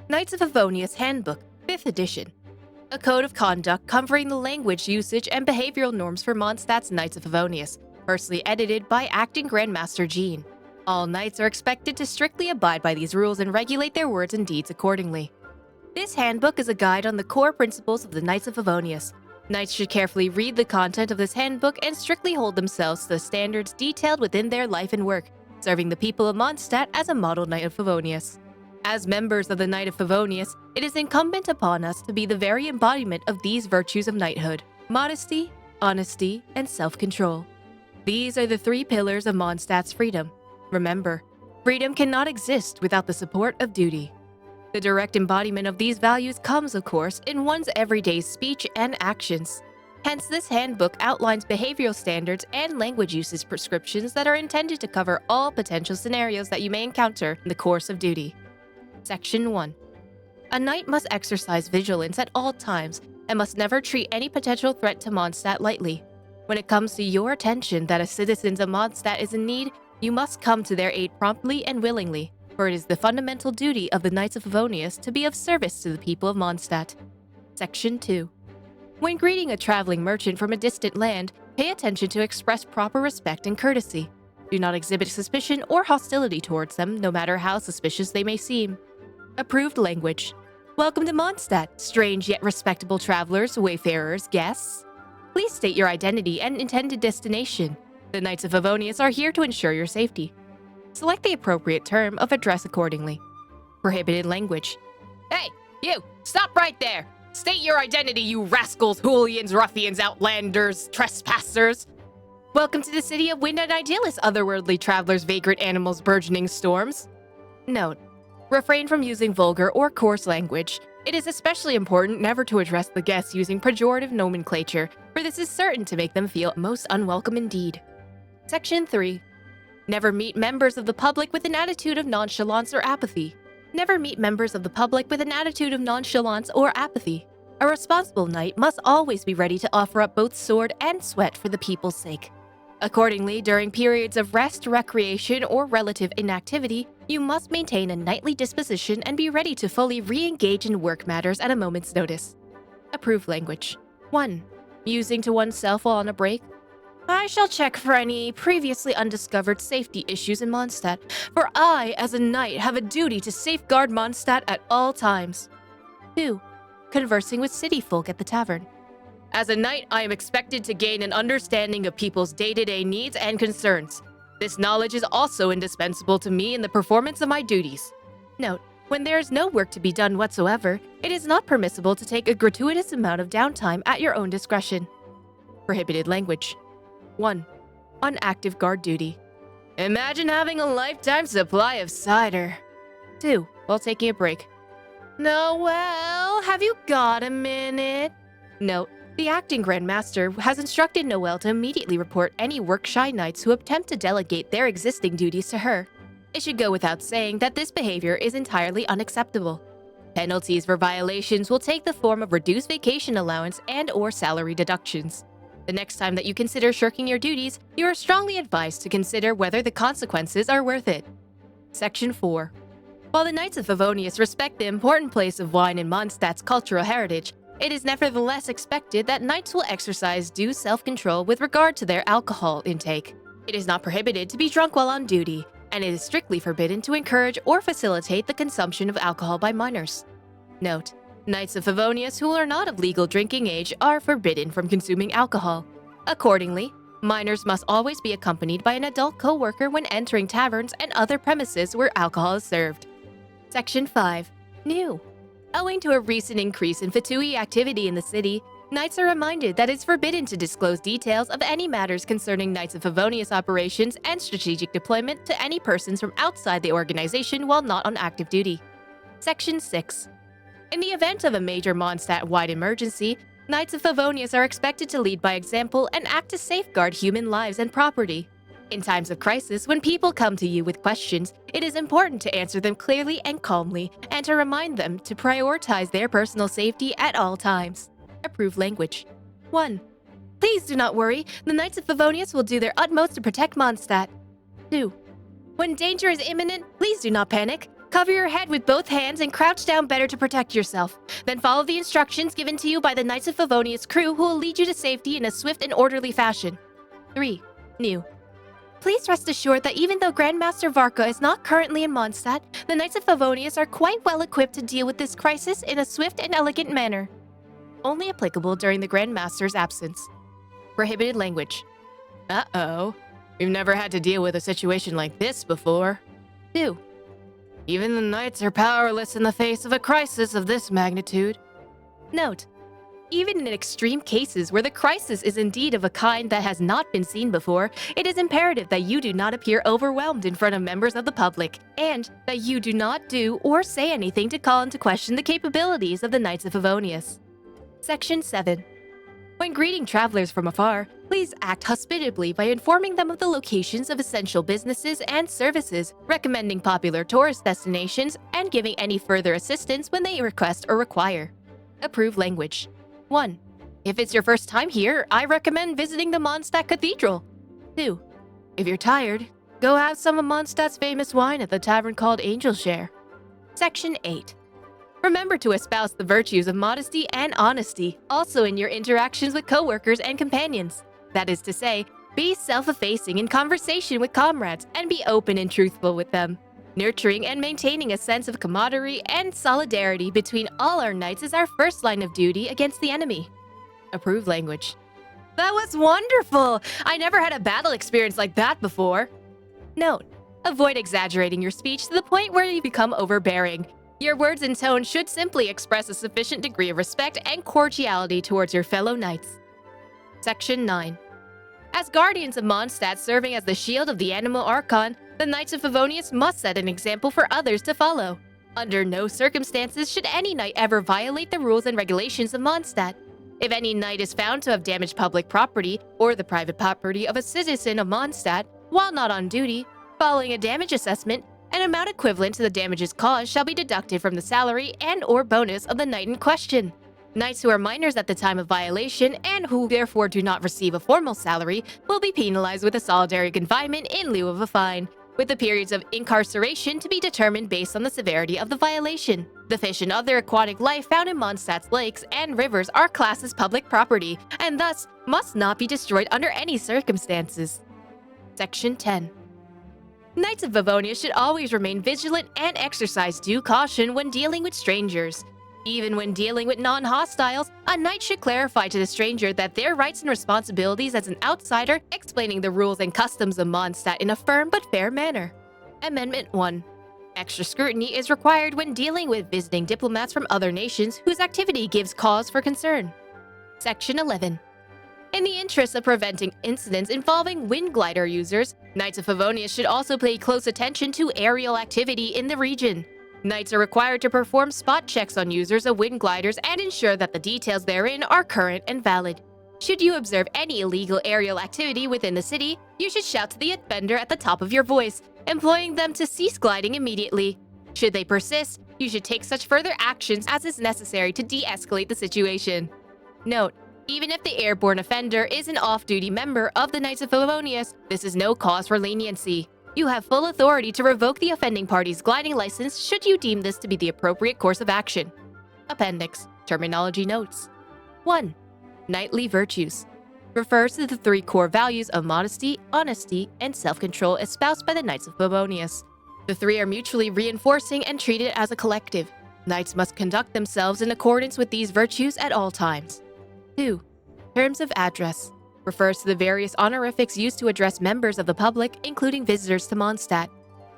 Knights of Favonius Handbook, 5th edition. A code of conduct covering the language usage and behavioral norms for Mondstadt's Knights of Favonius, personally edited by Acting Grandmaster Jean. All knights are expected to strictly abide by these rules and regulate their words and deeds accordingly. This handbook is a guide on the core principles of the Knights of Favonius. Knights should carefully read the content of this handbook and strictly hold themselves to the standards detailed within their life and work, serving the people of Mondstadt as a model Knight of Favonius. As members of the Knight of Favonius, it is incumbent upon us to be the very embodiment of these virtues of knighthood: modesty, honesty, and self-control. These are the 3 pillars of Mondstadt's freedom. Remember, freedom cannot exist without the support of duty. The direct embodiment of these values comes, of course, in one's everyday speech and actions. Hence, this handbook outlines behavioral standards and language usage prescriptions that are intended to cover all potential scenarios that you may encounter in the course of duty. Section 1. A knight must exercise vigilance at all times and must never treat any potential threat to Mondstadt lightly. When it comes to your attention that a citizen of Mondstadt is in need, you must come to their aid promptly and willingly, for it is the fundamental duty of the Knights of Favonius to be of service to the people of Mondstadt. Section 2. When greeting a traveling merchant from a distant land, pay attention to express proper respect and courtesy. Do not exhibit suspicion or hostility towards them, no matter how suspicious they may seem. Approved language. Welcome to Mondstadt, strange yet respectable travelers, wayfarers, guests. Please state your identity and intended destination. The Knights of Favonius are here to ensure your safety. Select the appropriate term of address accordingly. Prohibited language. Hey, you! Stop right there! State your identity, you rascals, hooligans, ruffians, outlanders, trespassers! Welcome to the city of wind and idealists, otherworldly travelers, vagrant animals, burgeoning storms. Note: refrain from using vulgar or coarse language. It is especially important never to address the guests using pejorative nomenclature, for this is certain to make them feel most unwelcome indeed. Section 3. Never meet members of the public with an attitude of nonchalance or apathy. Never meet members of the public with an attitude of nonchalance or apathy. A responsible knight must always be ready to offer up both sword and sweat for the people's sake. Accordingly, during periods of rest, recreation, or relative inactivity, you must maintain a knightly disposition and be ready to fully re-engage in work matters at a moment's notice. Approved language. 1. Musing to oneself while on a break. I shall check for any previously undiscovered safety issues in Mondstadt, for I, as a knight, have a duty to safeguard Mondstadt at all times. 2. Conversing with city folk at the tavern. As a knight, I am expected to gain an understanding of people's day-to-day needs and concerns. This knowledge is also indispensable to me in the performance of my duties. Note: when there is no work to be done whatsoever, it is not permissible to take a gratuitous amount of downtime at your own discretion. Prohibited language. 1. On active guard duty. Imagine having a lifetime supply of cider. 2. While taking a break. Noelle, have you got a minute? Note: the acting Grandmaster has instructed Noelle to immediately report any work-shy knights who attempt to delegate their existing duties to her. It should go without saying that this behavior is entirely unacceptable. Penalties for violations will take the form of reduced vacation allowance and/or salary deductions. The next time that you consider shirking your duties, you are strongly advised to consider whether the consequences are worth it. Section 4. While the Knights of Favonius respect the important place of wine in Mondstadt's cultural heritage, it is nevertheless expected that knights will exercise due self-control with regard to their alcohol intake. It is not prohibited to be drunk while on duty, and it is strictly forbidden to encourage or facilitate the consumption of alcohol by minors. Note: Knights of Favonius who are not of legal drinking age are forbidden from consuming alcohol. Accordingly, minors must always be accompanied by an adult co-worker when entering taverns and other premises where alcohol is served. Section 5. New. Owing to a recent increase in Fatui activity in the city, knights are reminded that it's forbidden to disclose details of any matters concerning Knights of Favonius operations and strategic deployment to any persons from outside the organization while not on active duty. Section 6. In the event of a major Mondstadt-wide emergency, Knights of Favonius are expected to lead by example and act to safeguard human lives and property. In times of crisis, when people come to you with questions, it is important to answer them clearly and calmly, and to remind them to prioritize their personal safety at all times. Approved language. 1. Please do not worry, the Knights of Favonius will do their utmost to protect Mondstadt. 2. When danger is imminent, please do not panic. Cover your head with both hands and crouch down better to protect yourself. Then follow the instructions given to you by the Knights of Favonius crew who will lead you to safety in a swift and orderly fashion. 3. New. Please rest assured that even though Grandmaster Varka is not currently in Mondstadt, the Knights of Favonius are quite well equipped to deal with this crisis in a swift and elegant manner. Only applicable during the Grandmaster's absence. Prohibited language. Uh-oh. We've never had to deal with a situation like this before. 2. Even the knights are powerless in the face of a crisis of this magnitude. Note: even in extreme cases where the crisis is indeed of a kind that has not been seen before, it is imperative that you do not appear overwhelmed in front of members of the public, and that you do not do or say anything to call into question the capabilities of the Knights of Favonius. Section 7. When greeting travelers from afar, please act hospitably by informing them of the locations of essential businesses and services, recommending popular tourist destinations, and giving any further assistance when they request or require. Approved language. 1. If it's your first time here, I recommend visiting the Mondstadt Cathedral. 2. If you're tired, go have some of Mondstadt's famous wine at the tavern called Angel Share. Section 8. Remember to espouse the virtues of modesty and honesty, also in your interactions with coworkers and companions. That is to say, be self-effacing in conversation with comrades and be open and truthful with them. Nurturing and maintaining a sense of camaraderie and solidarity between all our knights is our first line of duty against the enemy. Approved language. That was wonderful! I never had a battle experience like that before. Note: avoid exaggerating your speech to the point where you become overbearing. Your words and tone should simply express a sufficient degree of respect and cordiality towards your fellow knights. Section 9. As guardians of Mondstadt serving as the shield of the Animal Archon, the Knights of Favonius must set an example for others to follow. Under no circumstances should any knight ever violate the rules and regulations of Mondstadt. If any knight is found to have damaged public property or the private property of a citizen of Mondstadt while not on duty, following a damage assessment, an amount equivalent to the damages caused shall be deducted from the salary and/or bonus of the knight in question. Knights who are minors at the time of violation and who therefore do not receive a formal salary will be penalized with a solitary confinement in lieu of a fine, with the periods of incarceration to be determined based on the severity of the violation. The fish and other aquatic life found in Mondstadt's lakes and rivers are classed as public property and thus must not be destroyed under any circumstances. Section 10. Knights of Favonius should always remain vigilant and exercise due caution when dealing with strangers. Even when dealing with non-hostiles, a knight should clarify to the stranger that their rights and responsibilities as an outsider, explaining the rules and customs of Mondstadt in a firm but fair manner. Amendment 1. Extra scrutiny is required when dealing with visiting diplomats from other nations whose activity gives cause for concern. Section 11. In the interest of preventing incidents involving wind glider users, Knights of Favonius should also pay close attention to aerial activity in the region. Knights are required to perform spot checks on users of wind gliders and ensure that the details therein are current and valid. Should you observe any illegal aerial activity within the city, you should shout to the offender at the top of your voice, imploring them to cease gliding immediately. Should they persist, you should take such further actions as is necessary to de-escalate the situation. Note: even if the airborne offender is an off-duty member of the Knights of Favonius, this is no cause for leniency. You have full authority to revoke the offending party's gliding license should you deem this to be the appropriate course of action. Appendix. Terminology notes. 1. Knightly virtues. Refers to the 3 core values of modesty, honesty, and self-control espoused by the Knights of Favonius. The 3 are mutually reinforcing and treated as a collective. Knights must conduct themselves in accordance with these virtues at all times. 2. Terms of address. Refers to the various honorifics used to address members of the public, including visitors to Mondstadt.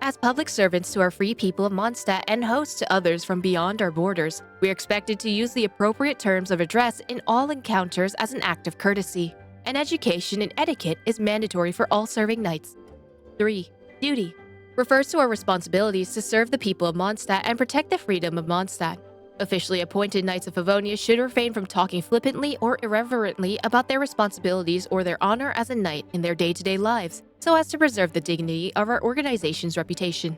As public servants to our free people of Mondstadt and hosts to others from beyond our borders, we are expected to use the appropriate terms of address in all encounters as an act of courtesy. And education in etiquette is mandatory for all serving knights. 3. Duty. Refers to our responsibilities to serve the people of Mondstadt and protect the freedom of Mondstadt. Officially appointed Knights of Favonius should refrain from talking flippantly or irreverently about their responsibilities or their honor as a knight in their day-to-day lives, so as to preserve the dignity of our organization's reputation.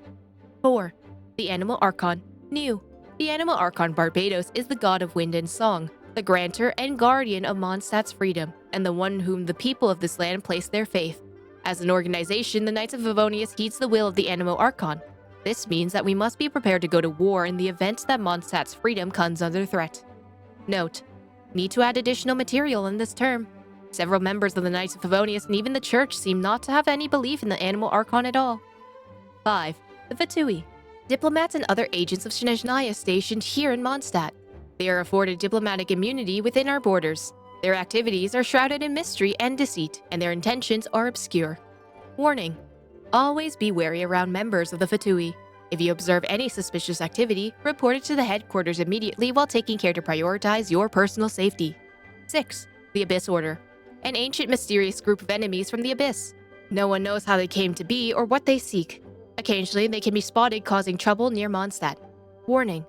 4. The Animal Archon. New. The Animal Archon Barbados is the god of wind and song, the grantor and guardian of Mondstadt's freedom, and the one whom the people of this land place their faith. As an organization, the Knights of Favonius heeds the will of the Animal Archon. This means that we must be prepared to go to war in the event that Mondstadt's freedom comes under threat. Note: need to add additional material in this term. Several members of the Knights of Favonius and even the Church seem not to have any belief in the animal archon at all. 5. The Fatui. Diplomats and other agents of Snezhnaya stationed here in Mondstadt. They are afforded diplomatic immunity within our borders. Their activities are shrouded in mystery and deceit, and their intentions are obscure. Warning: always be wary around members of the Fatui. If you observe any suspicious activity, report it to the headquarters immediately while taking care to prioritize your personal safety. 6. The Abyss Order. An ancient mysterious group of enemies from the Abyss. No one knows how they came to be or what they seek. Occasionally, they can be spotted causing trouble near Mondstadt. Warning: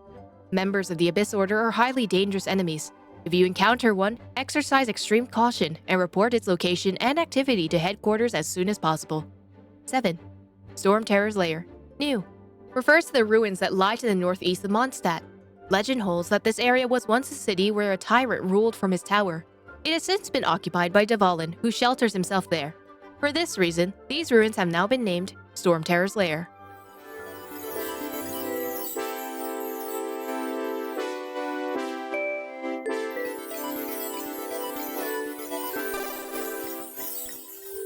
members of the Abyss Order are highly dangerous enemies. If you encounter one, exercise extreme caution and report its location and activity to headquarters as soon as possible. 7. Storm Terror's Lair. New. Refers to the ruins that lie to the northeast of Mondstadt. Legend holds that this area was once a city where a tyrant ruled from his tower. It has since been occupied by Dvalin, who shelters himself there. For this reason, these ruins have now been named Storm Terror's Lair.